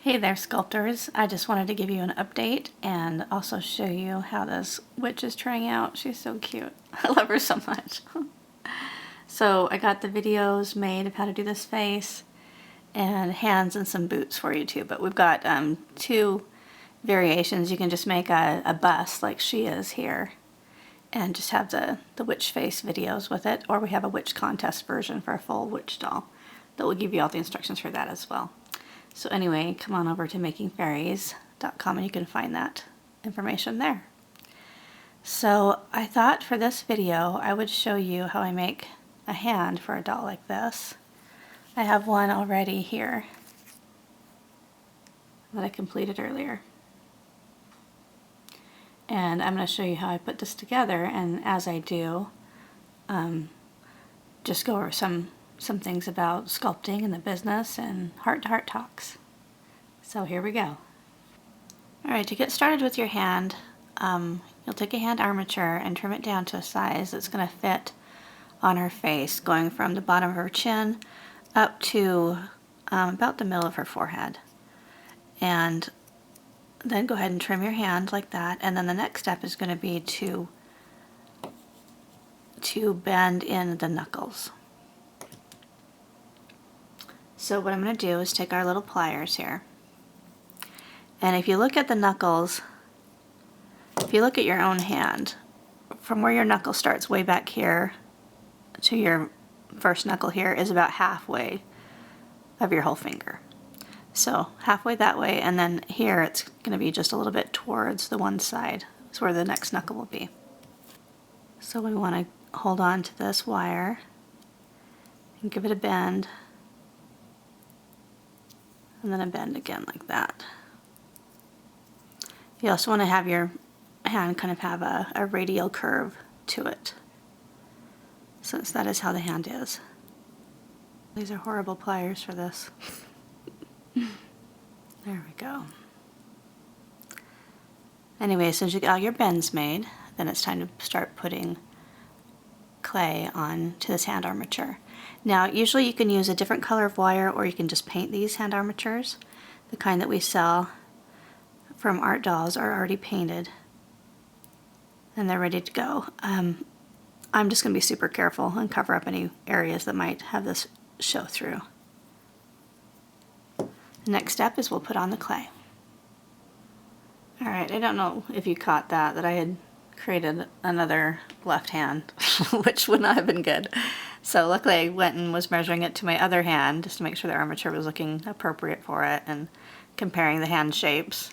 Hey there, sculptors. I just wanted to give you an update and also show you how this witch is turning out. She's so cute. I love her so much. So I got the videos made of how to do this face and hands and some boots for you too. But we've got two variations. You can just make a bust like she is here and just have the witch face videos with it. Or we have a witch contest version for a full witch doll that will give you all the instructions for that as well. So anyway, come on over to makingfairies.com and you can find that information there. So I thought for this video I would show you how I make a hand for a doll like this. I have one already here that I completed earlier. And I'm going to show you how I put this together, and as I do, just go over some things about sculpting and the business and heart-to-heart talks. So here we go. Alright, to get started with your hand, you'll take a hand armature and trim it down to a size that's going to fit on her face, going from the bottom of her chin up to about the middle of her forehead. And then go ahead and trim your hand like that, and then the next step is going to be to bend in the knuckles. So what I'm going to do is take our little pliers here, and if you look at the knuckles, if you look at your own hand, from where your knuckle starts way back here to your first knuckle here is about halfway of your whole finger. So halfway that way, and then here it's going to be just a little bit towards the one side. That's where the next knuckle will be. So we want to hold on to this wire and give it a bend, and then a bend again like that. You also want to have your hand kind of have a radial curve to it, since that is how the hand is. These are horrible pliers for this. There we go. Anyway, as soon as you get all your bends made, then it's time to start putting clay on to this hand armature. Now, usually you can use a different color of wire, or you can just paint these hand armatures. The kind that we sell from Art Dolls are already painted and they're ready to go. I'm just going to be super careful and cover up any areas that might have this show through. The next step is we'll put on the clay. Alright, I don't know if you caught that I had created another left hand, which would not have been good. So luckily I went and was measuring it to my other hand just to make sure the armature was looking appropriate for it and comparing the hand shapes.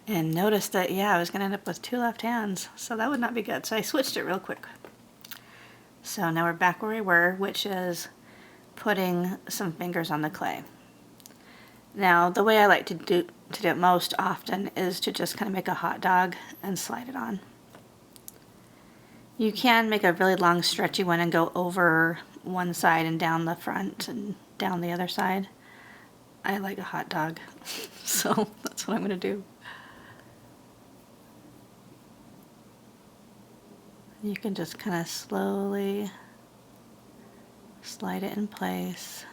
And noticed that, yeah, I was going to end up with two left hands, so that would not be good. So I switched it real quick. So now we're back where we were, which is putting some fingers on the clay. Now, the way I like to do it most often is to just kind of make a hot dog and slide it on. You can make a really long stretchy one and go over one side and down the front and down the other side. I like a hot dog, so that's what I'm going to do. You can just kind of slowly slide it in place,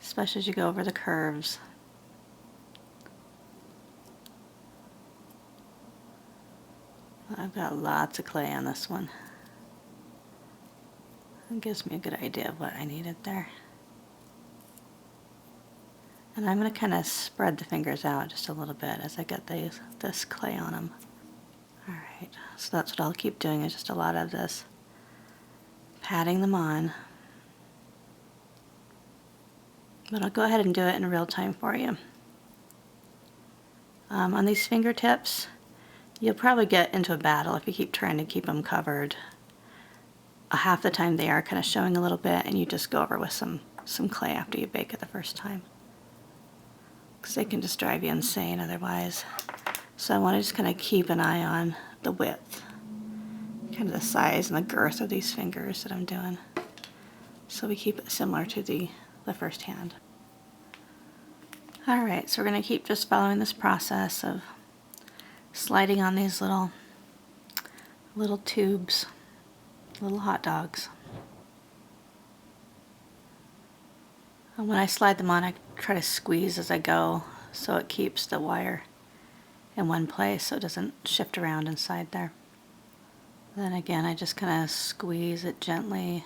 especially as you go over the curves. I've got lots of clay on this one. It gives me a good idea of what I needed there. And I'm going to kind of spread the fingers out just a little bit as I get this clay on them. Alright, so that's what I'll keep doing, is just a lot of this patting them on. But I'll go ahead and do it in real time for you. On these fingertips, you'll probably get into a battle if you keep trying to keep them covered. Half the time they are kind of showing a little bit, and you just go over with some clay after you bake it the first time, because they can just drive you insane otherwise. So I want to just kind of keep an eye on the width, kind of the size and the girth of these fingers that I'm doing, so we keep it similar to the first hand. Alright, so we're going to keep just following this process of sliding on these little tubes, little hot dogs. And when I slide them on, I try to squeeze as I go so it keeps the wire in one place so it doesn't shift around inside there. Then again, I just kind of squeeze it gently,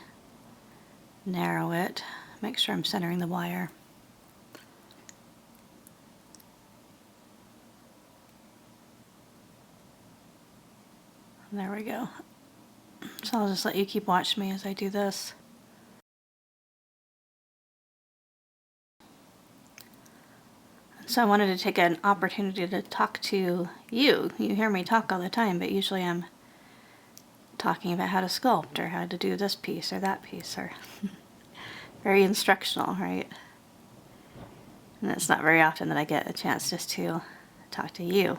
narrow it, make sure I'm centering the wire. And there we go. So I'll just let you keep watching me as I do this. So I wanted to take an opportunity to talk to you. You hear me talk all the time, but usually I'm talking about how to sculpt or how to do this piece or that piece, or very instructional, right? And it's not very often that I get a chance just to talk to you.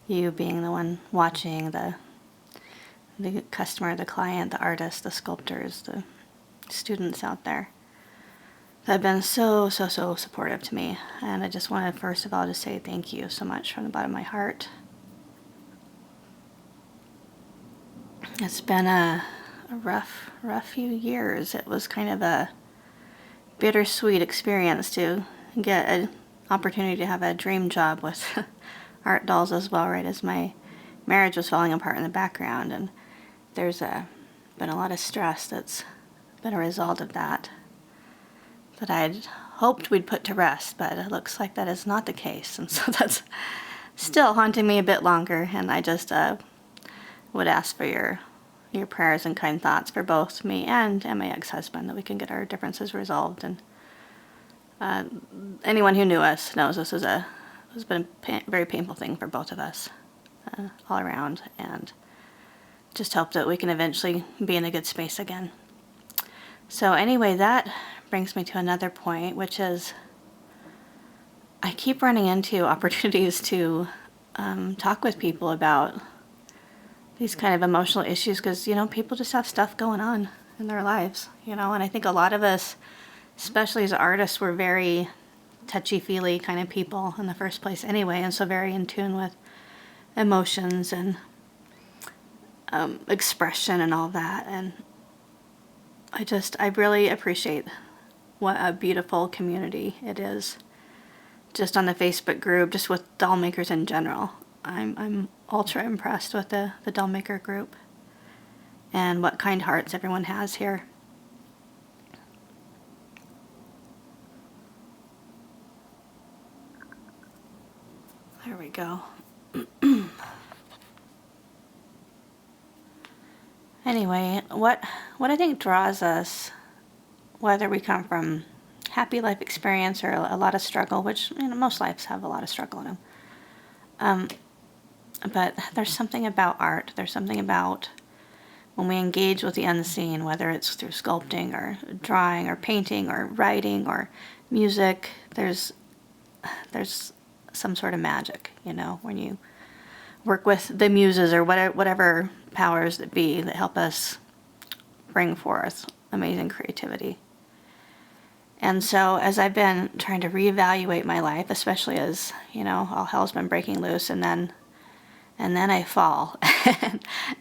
You being the one watching, the customer, the client, the artist, the sculptors, the students out there that have been so supportive to me. And I just wanted, first of all, to say thank you so much from the bottom of my heart. It's been a rough few years. It was kind of a bittersweet experience to get an opportunity to have a dream job with art dolls as well, right as my marriage was falling apart in the background. And there's been a lot of stress that's been a result of that I'd hoped we'd put to rest, but it looks like that is not the case. And so that's still haunting me a bit longer. And I just would ask for your prayers and kind thoughts for both me and my ex-husband, that we can get our differences resolved. And anyone who knew us knows this has been a very painful thing for both of us all around, and just hope that we can eventually be in a good space again. So anyway, that brings me to another point, which is I keep running into opportunities to talk with people about these kind of emotional issues, because, people just have stuff going on in their lives, and I think a lot of us, especially as artists, we're very touchy-feely kind of people in the first place anyway, and so very in tune with emotions and expression and all that. And I really appreciate what a beautiful community it is, just on the Facebook group, just with doll makers in general. I'm ultra impressed with the doll maker group and what kind hearts everyone has here. There we go. Anyway, what I think draws us, whether we come from happy life experience or a lot of struggle, which most lives have a lot of struggle in them, but there's something about art. There's something about when we engage with the unseen, whether it's through sculpting or drawing or painting or writing or music, there's some sort of magic, when you work with the muses or whatever powers that be that help us bring forth amazing creativity. And so as I've been trying to reevaluate my life, especially as, all hell's been breaking loose, and then I fall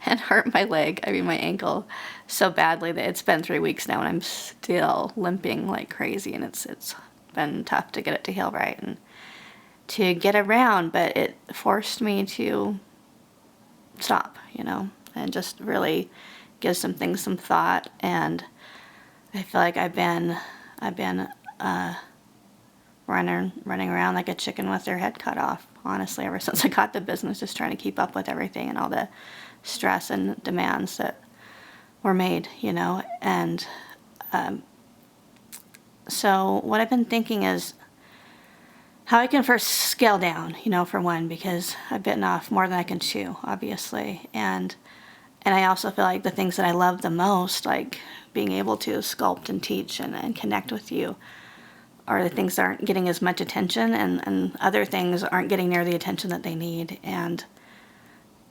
and hurt my leg, my ankle, so badly that it's been 3 weeks now and I'm still limping like crazy, and it's been tough to get it to heal right and to get around, but it forced me to stop, and just really give some things some thought. And I feel like I've been running around like a chicken with their head cut off, honestly, ever since I got the business, just trying to keep up with everything and all the stress and demands that were made, and so what I've been thinking is how I can first scale down, for one, because I've bitten off more than I can chew, obviously. And I also feel like the things that I love the most, like being able to sculpt and teach and connect with you, are the things that aren't getting as much attention, and other things aren't getting near the attention that they need. And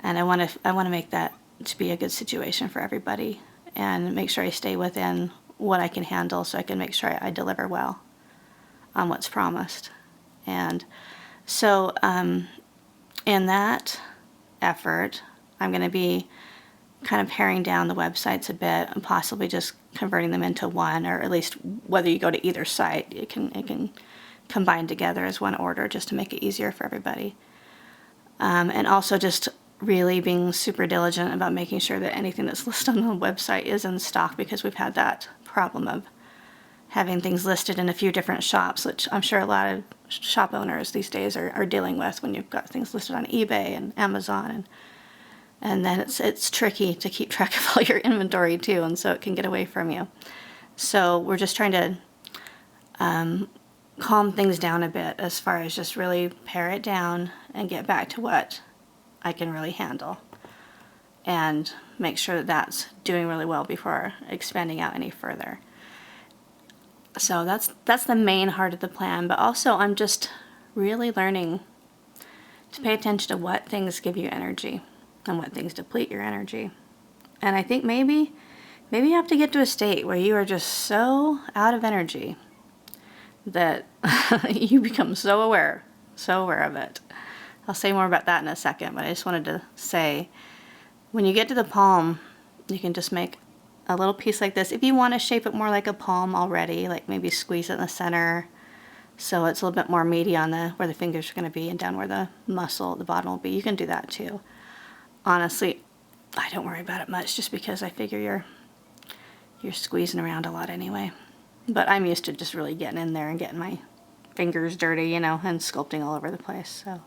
I want to make that to be a good situation for everybody, and make sure I stay within what I can handle, so I can make sure I deliver well on what's promised. And so in that effort, I'm going to be kind of paring down the websites a bit and possibly just converting them into one, or at least whether you go to either site, it can combine together as one order just to make it easier for everybody. And also just really being super diligent about making sure that anything that's listed on the website is in stock, because we've had that problem of having things listed in a few different shops, which I'm sure a lot of shop owners these days are dealing with when you've got things listed on eBay and Amazon, and then it's tricky to keep track of all your inventory too, and so it can get away from you. So we're just trying to calm things down a bit as far as just really pare it down and get back to what I can really handle, and make sure that that's doing really well before expanding out any further. So that's the main heart of the plan, but also I'm just really learning to pay attention to what things give you energy and what things deplete your energy. And I think maybe you have to get to a state where you are just so out of energy that you become so aware of it. I'll say more about that in a second, but I just wanted to say, when you get to the palm, you can just make a little piece like this. If you want to shape it more like a palm already, like maybe squeeze it in the center so it's a little bit more meaty on where the fingers are going to be and down where the muscle at the bottom will be, you can do that too. Honestly, I don't worry about it much, just because I figure you're squeezing around a lot anyway. But I'm used to just really getting in there and getting my fingers dirty, and sculpting all over the place. So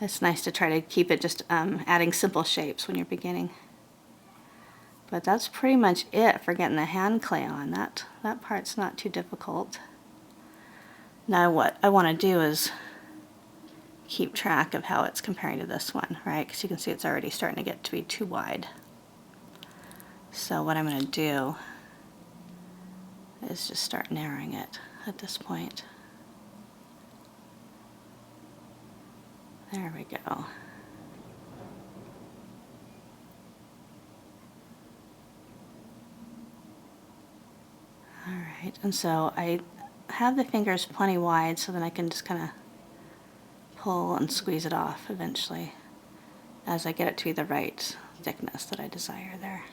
it's nice to try to keep it just adding simple shapes when you're beginning. But that's pretty much it for getting the hand clay on. That part's not too difficult. Now what I want to do is keep track of how it's comparing to this one, right? Because you can see it's already starting to get to be too wide. So what I'm going to do is just start narrowing it at this point. There we go. Alright, and so I have the fingers plenty wide so then I can just kind of pull and squeeze it off eventually as I get it to be the right thickness that I desire there.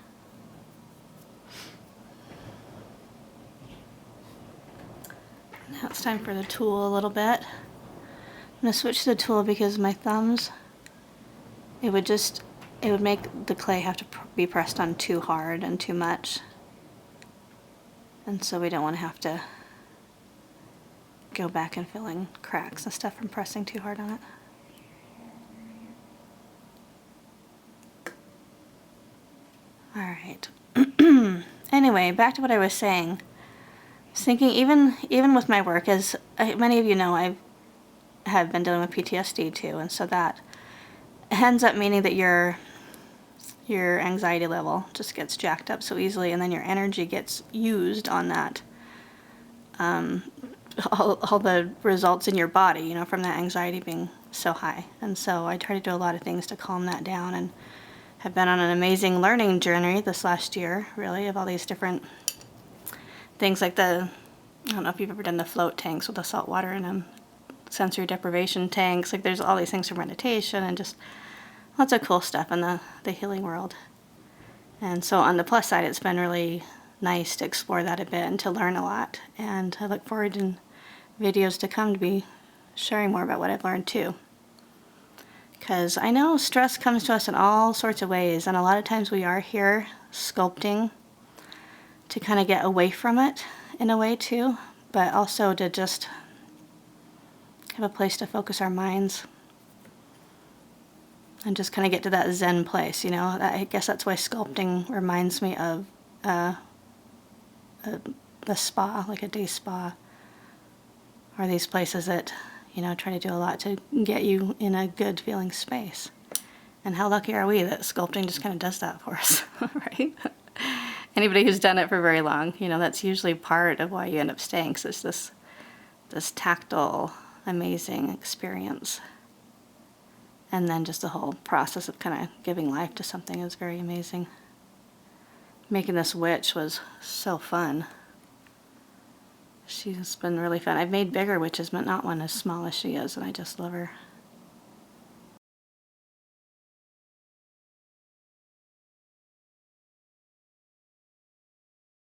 Now it's time for the tool a little bit. I'm going to switch to the tool because my thumbs, it would make the clay have to be pressed on too hard and too much. And so we don't want to have to go back and fill in cracks and stuff from pressing too hard on it. Alright. Anyway, back to what I was saying. I was thinking even with my work, as many of you know, I have been dealing with PTSD too, and so that ends up meaning that your anxiety level just gets jacked up so easily, and then your energy gets used on that. All the results in your body, from that anxiety being so high. And so I try to do a lot of things to calm that down, and have been on an amazing learning journey this last year, really, of all these different things like I don't know if you've ever done the float tanks with the salt water in them, sensory deprivation tanks. Like, there's all these things for meditation and just lots of cool stuff in the healing world. And so on the plus side, it's been really nice to explore that a bit and to learn a lot. And I look forward in videos to come to be sharing more about what I've learned too. Because I know stress comes to us in all sorts of ways, and a lot of times we are here sculpting to kind of get away from it in a way too, but also to just have a place to focus our minds and just kind of get to that Zen place, I guess that's why sculpting reminds me of the spa, like a day spa, or these places that, try to do a lot to get you in a good feeling space. And how lucky are we that sculpting just kind of does that for us, right? Anybody who's done it for very long, that's usually part of why you end up staying, because it's this tactile, amazing experience. And then just the whole process of kind of giving life to something is very amazing. Making this witch was so fun. She's been really fun. I've made bigger witches, but not one as small as she is, and I just love her.